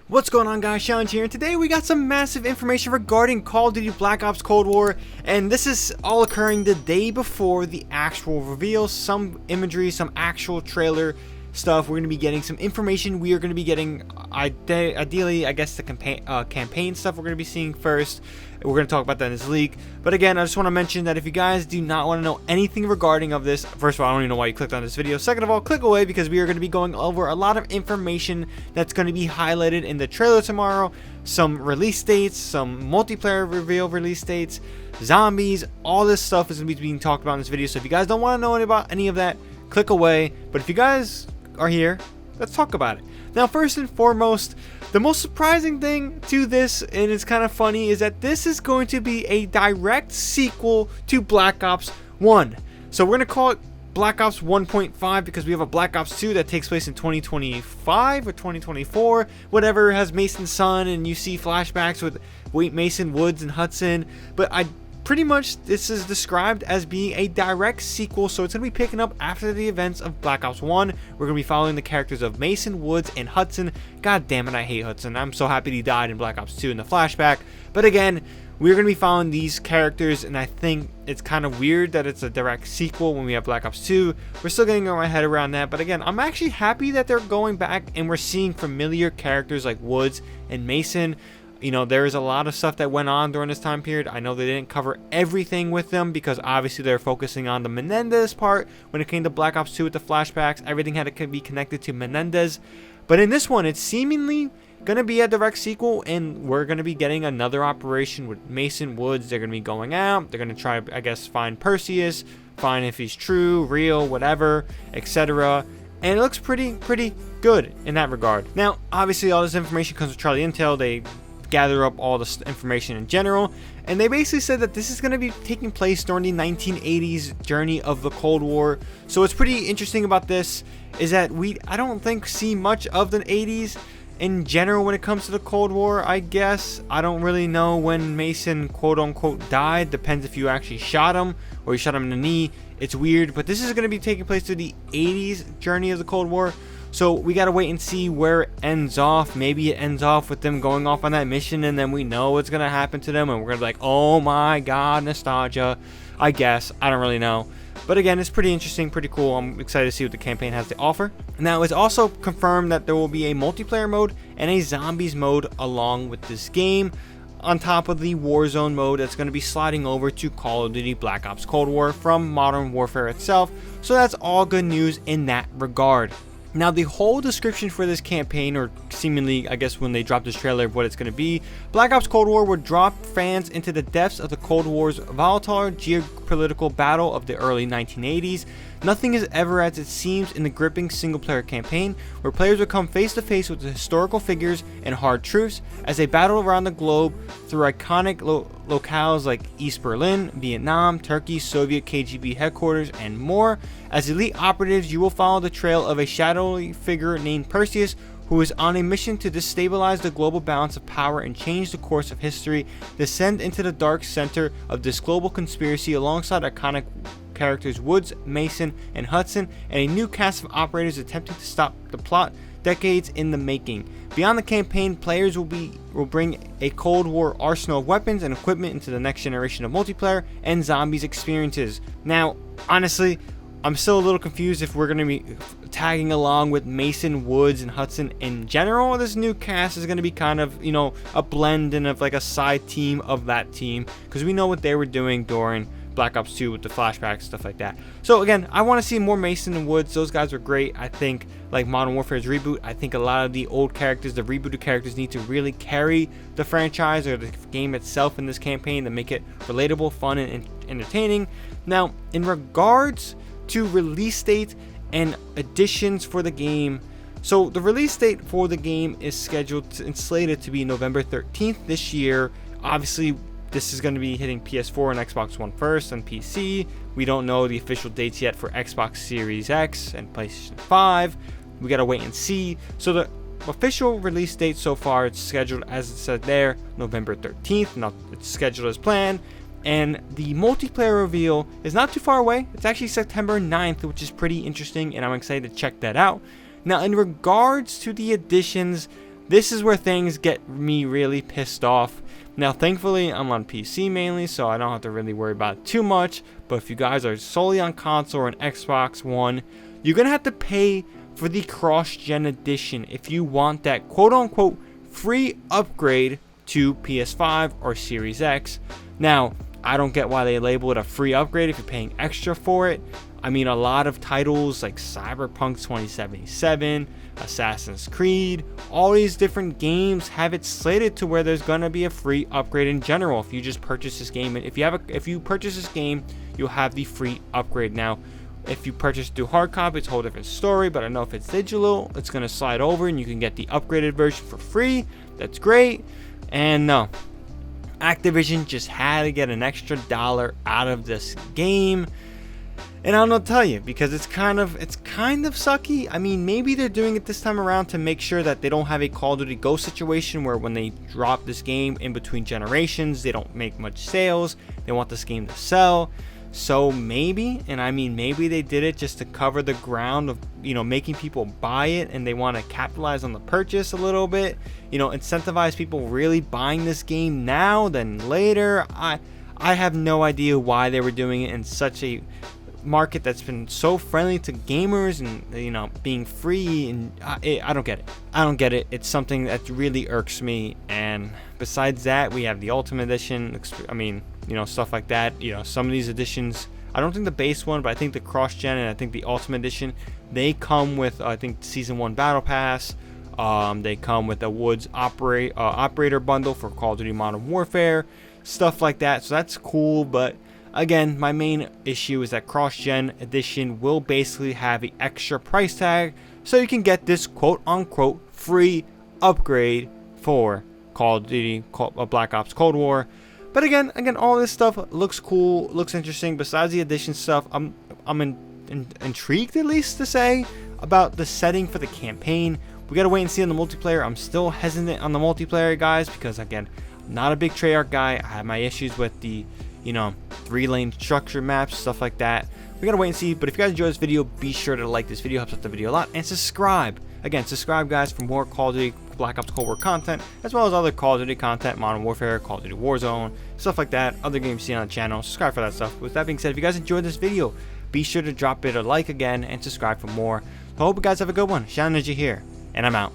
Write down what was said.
What's going on, guys? Challenge here, and today we got some massive information regarding Call of Duty Black Ops Cold War, and this is all occurring the day before the actual reveal. Some imagery, some actual trailer stuff. We're going to be getting some information. We are going to be getting, ideally, I guess, the campaign stuff we're going to be seeing first. We're going to talk about that in this leak. But again, I just want to mention that if you guys do not want to know anything regarding of this, first of all, I don't even know why you clicked on this video. Second of all, click away, because we are going to be going over a lot of information that's going to be highlighted in the trailer tomorrow. Some release dates, some multiplayer reveal release dates, zombies, all this stuff is going to be being talked about in this video. So if you guys don't want to know about any of that, click away. But if you guys are here, let's talk about it. Now, first and foremost, the most surprising thing to this, and it's kind of funny, is that this is going to be a direct sequel to Black Ops 1. So we're going to call it Black Ops 1.5 because we have a Black Ops 2 that takes place in 2025 or 2024, whatever, has Mason's son, and you see flashbacks with Mason, Woods, and Hudson. But pretty much this is described as being a direct sequel, so it's going to be picking up after the events of Black Ops 1. We're going to be following the characters of Mason, Woods, and Hudson. God damn it, I hate Hudson. I'm so happy he died in Black Ops 2 in the flashback. But again, we're going to be following these characters, and I think it's kind of weird that it's a direct sequel when we have Black Ops 2. We're still getting our head around that, but again, I'm actually happy that they're going back and we're seeing familiar characters like Woods and Mason. You know, there is a lot of stuff that went on during this time period. I know they didn't cover everything with them because obviously they're focusing on the Menendez part. When it came to Black Ops 2 with the flashbacks, everything had to be connected to Menendez. But in this one, it's seemingly going to be a direct sequel, and we're going to be getting another operation with Mason, Woods. They're going to be going out. They're going to try, I guess, find Perseus, find if he's true, real, whatever, etc. And it looks pretty good in that regard. Now, obviously, all this information comes with Charlie Intel. They gather up all this information in general, and they basically said that this is going to be taking place during the 1980s journey of the Cold War. So what's pretty interesting about this is that I don't think see much of the 80s in general when it comes to the Cold War. I guess I don't really know when Mason quote unquote died. Depends if you actually shot him or you shot him in the knee. It's weird, but this is going to be taking place through the 80s journey of the Cold War. So we got to wait and see where it ends off. Maybe it ends off with them going off on that mission, and then we know what's going to happen to them, and we're going to be like, oh my god, nostalgia. I guess. I don't really know. But again, it's pretty interesting, pretty cool. I'm excited to see what the campaign has to offer. Now, it's also confirmed that there will be a multiplayer mode and a zombies mode along with this game, on top of the Warzone mode that's going to be sliding over to Call of Duty Black Ops Cold War from Modern Warfare itself. So that's all good news in that regard. Now, the whole description for this campaign, or seemingly, I guess, when they dropped this trailer of what it's going to be, Black Ops Cold War would drop fans into the depths of the Cold War's volatile geopolitical battle of the early 1980s. Nothing is ever as it seems in the gripping single-player campaign, where players would come face-to-face with the historical figures and hard truths as they battle around the globe through iconic locales like East Berlin, Vietnam, Turkey, Soviet KGB headquarters, and more. As elite operatives, you will follow the trail of a shadowy figure named Perseus, who is on a mission to destabilize the global balance of power and change the course of history. Descend into the dark center of this global conspiracy alongside iconic characters Woods, Mason, and Hudson, and a new cast of operators attempting to stop the plot decades in the making. Beyond the campaign, players will bring a Cold War arsenal of weapons and equipment into the next generation of multiplayer and zombies experiences. Now, honestly, I'm still a little confused if we're going to be tagging along with Mason, Woods, and Hudson in general. This new cast is going to be kind of, you know, a blend and of like a side team of that team, because we know what they were doing during Black Ops 2 with the flashbacks, stuff like that. So again, I want to see more Mason and Woods. Those guys were great. I think, like Modern Warfare's reboot, I think a lot of the old characters, the rebooted characters, need to really carry the franchise or the game itself in this campaign to make it relatable, fun, and entertaining. Now, in regards to release date and additions for the game, so the release date for the game is scheduled and slated to be November 13th this year. Obviously, this is going to be hitting PS4 and Xbox One first, and PC. We don't know the official dates yet for Xbox Series X and PlayStation 5. We got to wait and see. So the official release date so far, it's scheduled, as it said there, November 13th. Now, it's scheduled as planned. And the multiplayer reveal is not too far away. It's actually September 9th, which is pretty interesting, and I'm excited to check that out. Now, in regards to the additions, This is where things get me really pissed off. Now, thankfully, I'm on PC mainly, so I don't have to really worry about it too much. But if you guys are solely on console or an Xbox One, you're going to have to pay for the cross-gen edition if you want that quote-unquote free upgrade to PS5 or Series X. Now, I don't get why they label it a free upgrade if you're paying extra for it. I mean, a lot of titles like Cyberpunk 2077, Assassin's Creed, all these different games have it slated to where there's gonna be a free upgrade in general if you just purchase this game. And if you purchase this game, you'll have the free upgrade. Now, if you purchase through hard copy, it's a whole different story. But I know if it's digital, it's gonna slide over and you can get the upgraded version for free. That's great. And no, Activision just had to get an extra $1 out of this game. And I don't know what to tell you, because it's kind of sucky. I mean, maybe they're doing it this time around to make sure that they don't have a Call of Duty Ghost situation where when they drop this game in between generations, they don't make much sales. They want this game to sell. So maybe, and I mean maybe they did it just to cover the ground of, making people buy it, and they want to capitalize on the purchase a little bit, incentivize people really buying this game now than later. I have no idea why they were doing it in such a market that's been so friendly to gamers and being free, and I don't get it. It's something that really irks me. And besides that, we have the Ultimate Edition, stuff like that. Some of these editions, I don't think the base one, but I think the cross-gen and I think the Ultimate Edition, they come with I think Season 1 Battle Pass. They come with a Woods Operator bundle for Call of Duty Modern Warfare, stuff like that. So that's cool. But again, my main issue is that cross-gen edition will basically have an extra price tag so you can get this quote-unquote free upgrade for Call of Duty Black Ops Cold War. But again, all this stuff looks cool, looks interesting. Besides the edition stuff, I'm intrigued, at least to say, about the setting for the campaign. We gotta wait and see on the multiplayer. I'm still hesitant on the multiplayer, guys, because again, I'm not a big Treyarch guy. I have my issues with the 3-lane structure maps, stuff like that. We gotta wait and see. But if you guys enjoyed this video, be sure to like this video, helps out the video a lot, and subscribe. Again, subscribe, guys, for more Call of Duty Black Ops Cold War content, as well as other Call of Duty content, Modern Warfare, Call of Duty Warzone, stuff like that, other games you see on the channel. Subscribe for that stuff. With that being said, if you guys enjoyed this video, be sure to drop it a like again and subscribe for more. I hope you guys have a good one. Shadow Ninja here, and I'm out.